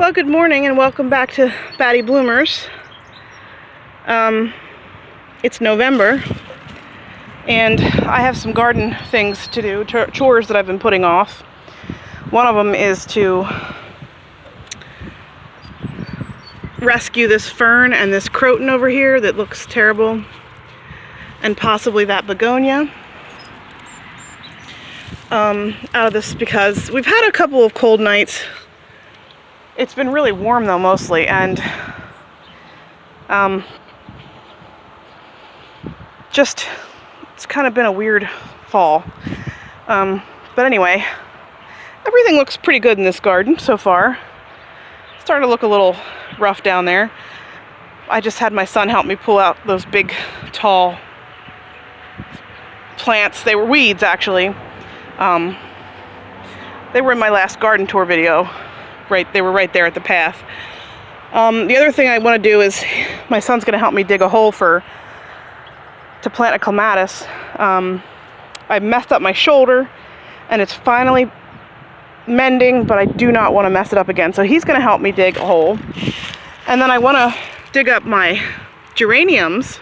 Well, good morning and welcome back to Batty Bloomers. It's November and I have some garden things to do, chores that I've been putting off. One of them is to rescue this fern and this croton over here that looks terrible, and possibly that begonia out of this, because we've had a couple of cold nights. It's been really warm though, mostly, and just it's kind of been a weird fall. But anyway, everything looks pretty good in this garden so far. It's starting to look a little rough down there. I just had my son help me pull out those big, tall plants. They were weeds, actually. They were in my last garden tour video. They were right there at the path. The other thing I want to do is, my son's going to help me dig a hole to plant a clematis. I messed up my shoulder and it's finally mending, but I do not want to mess it up again. So he's going to help me dig a hole. And then I want to dig up my geraniums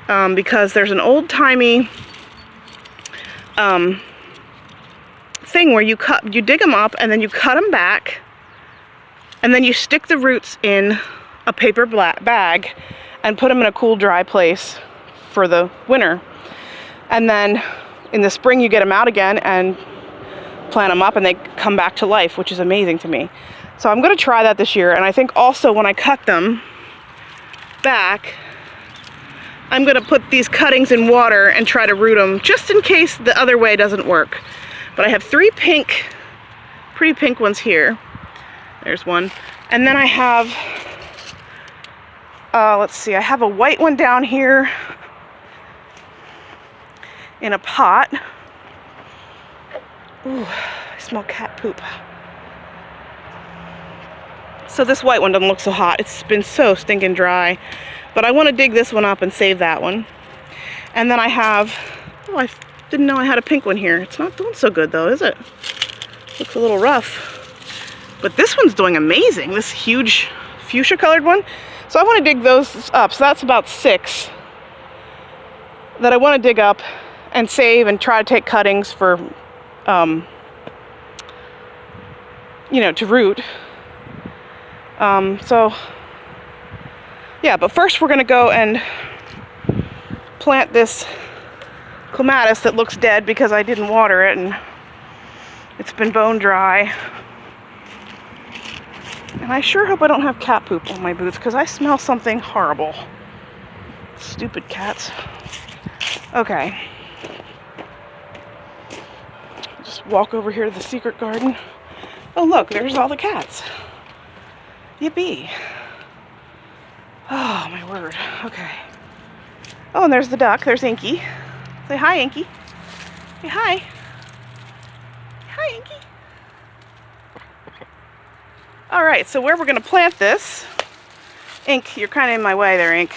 because there's an old-timey thing where you dig them up and then you cut them back and then you stick the roots in a paper bag and put them in a cool, dry place for the winter. And then in the spring you get them out again and plant them up and they come back to life, which is amazing to me. So I'm going to try that this year. And I think also when I cut them back, I'm going to put these cuttings in water and try to root them, just in case the other way doesn't work. But I have three pretty pink ones here. There's one. And then I have, let's see, I have a white one down here in a pot. Ooh, I smell cat poop. So this white one doesn't look so hot. It's been so stinking dry. But I want to dig this one up and save that one. And then I have, oh, I didn't know I had a pink one here. It's not doing so good though, is it? Looks a little rough. But this one's doing amazing. This huge fuchsia colored one. So I want to dig those up. So that's about 6 that I want to dig up and save and try to take cuttings for, to root. So yeah, but first we're going to go and plant this clematis that looks dead because I didn't water it and it's been bone dry. And I sure hope I don't have cat poop on my boots because I smell something horrible. Stupid cats. Okay. Just walk over here to the secret garden. Oh look, there's all the cats. Yippee. Oh my word. Okay. Oh, and there's the duck. There's Inky. Say hi, Inky. Say hi. Hi, Inky. All right, so where we're going to plant this, Ink, you're kind of in my way there, Ink.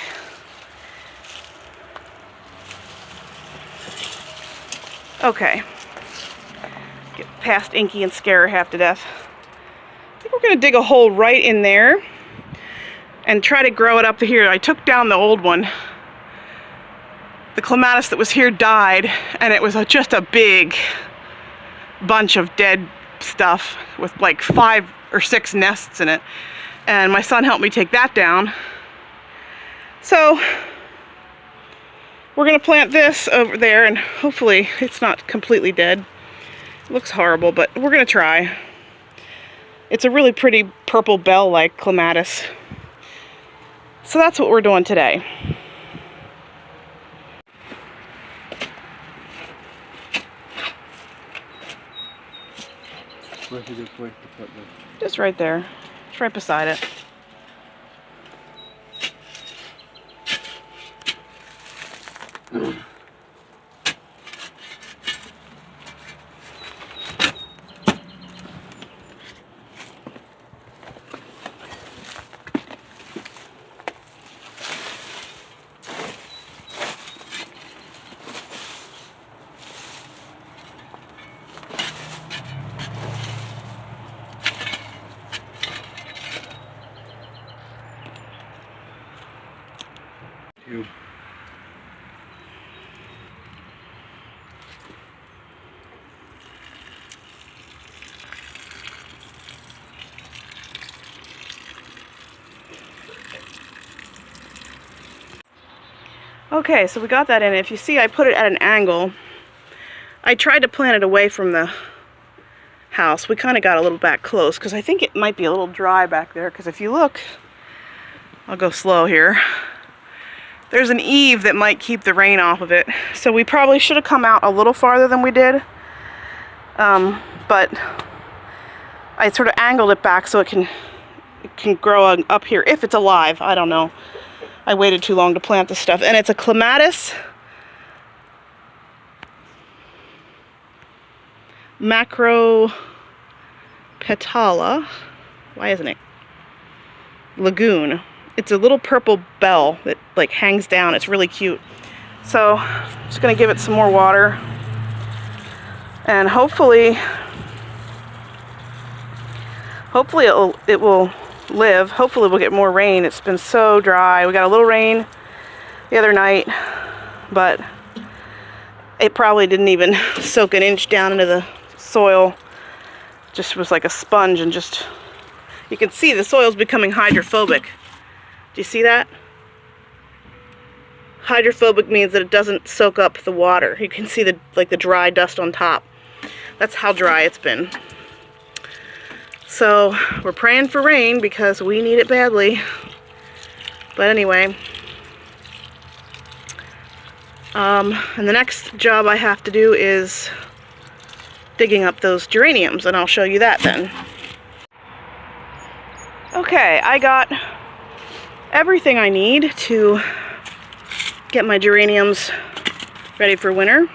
Okay. Get past Inky and scare her half to death. I think we're going to dig a hole right in there and try to grow it up to here. I took down the old one. The clematis that was here died, and it was just a big bunch of dead stuff with like 5 or 6 nests in it. And my son helped me take that down. So we're going to plant this over there, and hopefully it's not completely dead. It looks horrible, but we're going to try. It's a really pretty purple bell-like clematis. So that's what we're doing today. Where's a good place to put this? Just right there. It's right beside it. You. Okay, so we got that in. If you see, I put it at an angle. I tried to plant it away from the house. We kind of got a little back close because I think it might be a little dry back there, because if you look, I'll go slow here. There's an eave that might keep the rain off of it. So we probably should have come out a little farther than we did. But I sort of angled it back so it can grow up here if it's alive. I don't know. I waited too long to plant this stuff. And it's a Clematis macropetala. Why isn't it? Lagoon. It's a little purple bell that like hangs down. It's really cute. So I'm just gonna give it some more water, and hopefully it will live. Hopefully we'll get more rain. It's been so dry. We got a little rain the other night, but it probably didn't even soak an inch down into the soil. Just was like a sponge, and just, you can see the soil's becoming hydrophobic. Do you see that? Hydrophobic means that it doesn't soak up the water. You can see the dry dust on top. That's how dry it's been. So we're praying for rain because we need it badly. But anyway, and the next job I have to do is digging up those geraniums, and I'll show you that then. Okay, I got everything I need to get my geraniums ready for winter.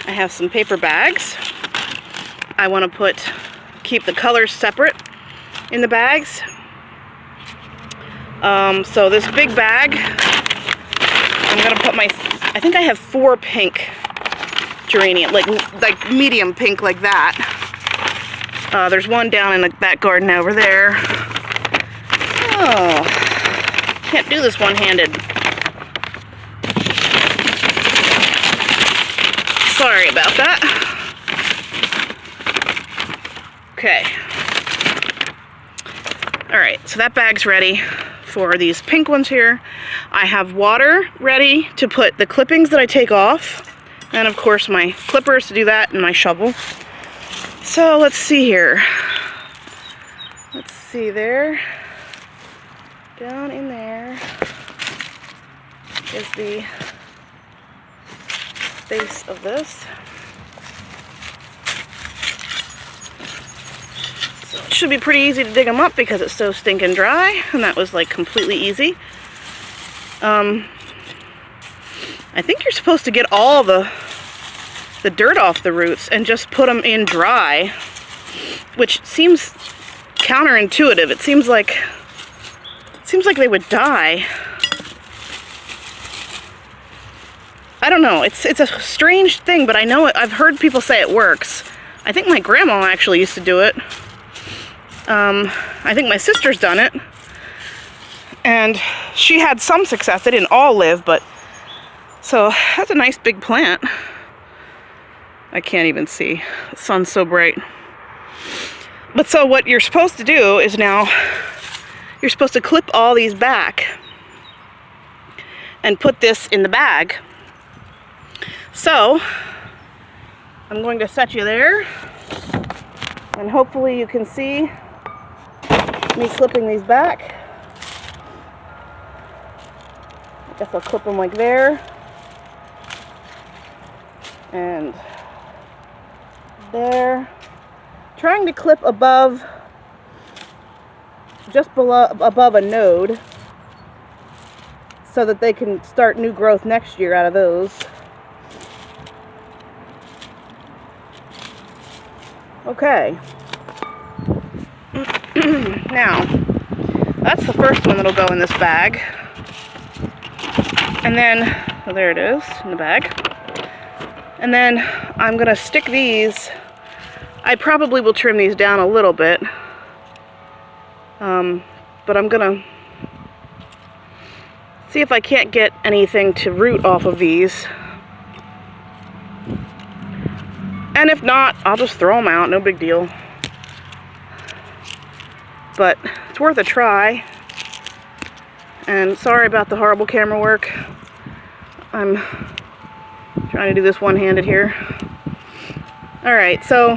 I have some paper bags. I want to keep the colors separate in the bags. So this big bag, I'm gonna put I think I have 4 pink geranium, like medium pink like that. There's one down in that garden over there. Oh, can't do this one-handed. Sorry about that. Okay. Alright, so that bag's ready for these pink ones here. I have water ready to put the clippings that I take off, and of course my clippers to do that, and my shovel. So let's see here. Let's see there. Down in there is the base of this. So it should be pretty easy to dig them up because it's so stinking dry, and that was like completely easy. I think you're supposed to get all the dirt off the roots and just put them in dry, which seems counterintuitive. It seems like they would die. I don't know. It's a strange thing, but I know I've heard people say it works. I think my grandma actually used to do it. I think my sister's done it, and she had some success. They didn't all live, but so that's a nice big plant. I can't even see. The sun's so bright. But so what you're supposed to do is now you're supposed to clip all these back and put this in the bag. So I'm going to set you there, and hopefully you can see me clipping these back. I guess I'll clip them like there, and there. Trying to clip above, just below, above a node, so that they can start new growth next year out of those. Okay. Now, that's the first one that'll go in this bag. And then, oh, there it is in the bag. And then I'm going to stick these. I probably will trim these down a little bit. But I'm going to See if I can't get anything to root off of these. And if not, I'll just throw them out, no big deal. But it's worth a try. And sorry about the horrible camera work. I'm trying to do this one-handed here. Alright, so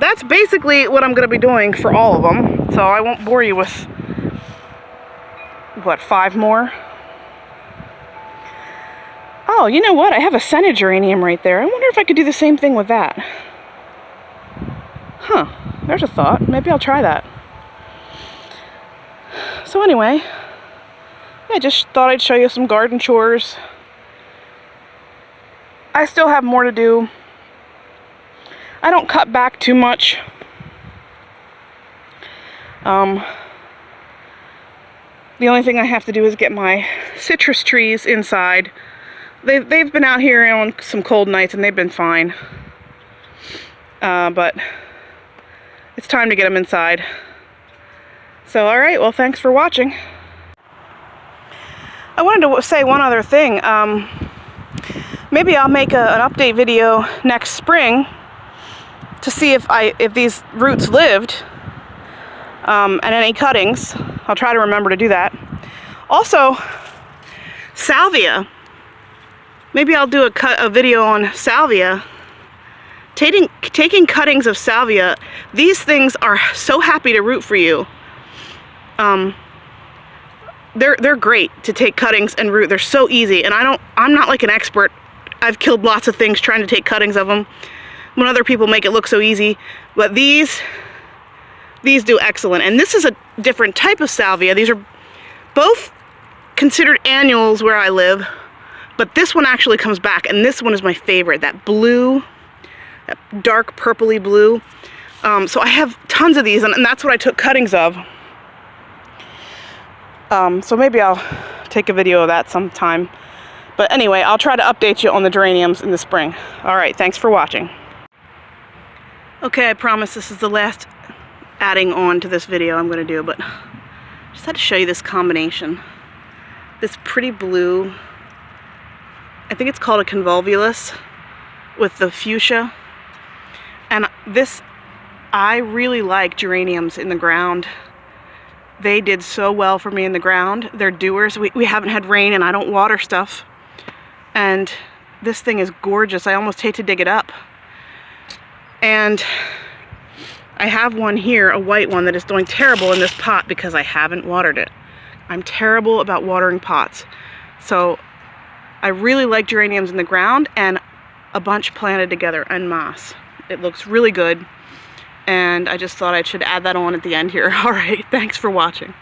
that's basically what I'm going to be doing for all of them. So I won't bore you with, what, 5 more? Oh, you know what? I have a scented geranium right there. I wonder if I could do the same thing with that. Huh. There's a thought. Maybe I'll try that. So anyway, I just thought I'd show you some garden chores. I still have more to do. I don't cut back too much. The only thing I have to do is get my citrus trees inside. They've been out here on some cold nights and they've been fine. But it's time to get them inside. So, alright, well, thanks for watching. I wanted to say one other thing. Maybe I'll make an update video next spring to see if these roots lived, and any cuttings. I'll try to remember to do that. Also, salvia. Maybe I'll do a video on salvia. Taking cuttings of salvia. These things are so happy to root for you. They're great to take cuttings and root. They're so easy, and I'm not like an expert. I've killed lots of things trying to take cuttings of them when other people make it look so easy, but these do excellent. And this is a different type of salvia. These are both considered annuals where I live, but this one actually comes back, and this one is my favorite. That blue, that dark purpley blue. So I have tons of these, and that's what I took cuttings of. So maybe I'll take a video of that sometime. But anyway, I'll try to update you on the geraniums in the spring. Alright, thanks for watching. Okay, I promise this is the last adding on to this video I'm going to do, but I just had to show you this combination. This pretty blue, I think it's called a convolvulus, with the fuchsia. And this, I really like geraniums in the ground. They did so well for me in the ground. They're doers. We haven't had rain and I don't water stuff. And this thing is gorgeous. I almost hate to dig it up. And I have one here, a white one, that is doing terrible in this pot because I haven't watered it. I'm terrible about watering pots. So I really like geraniums in the ground, and a bunch planted together en masse. It looks really good. And I just thought I should add that on at the end here. All right, thanks for watching.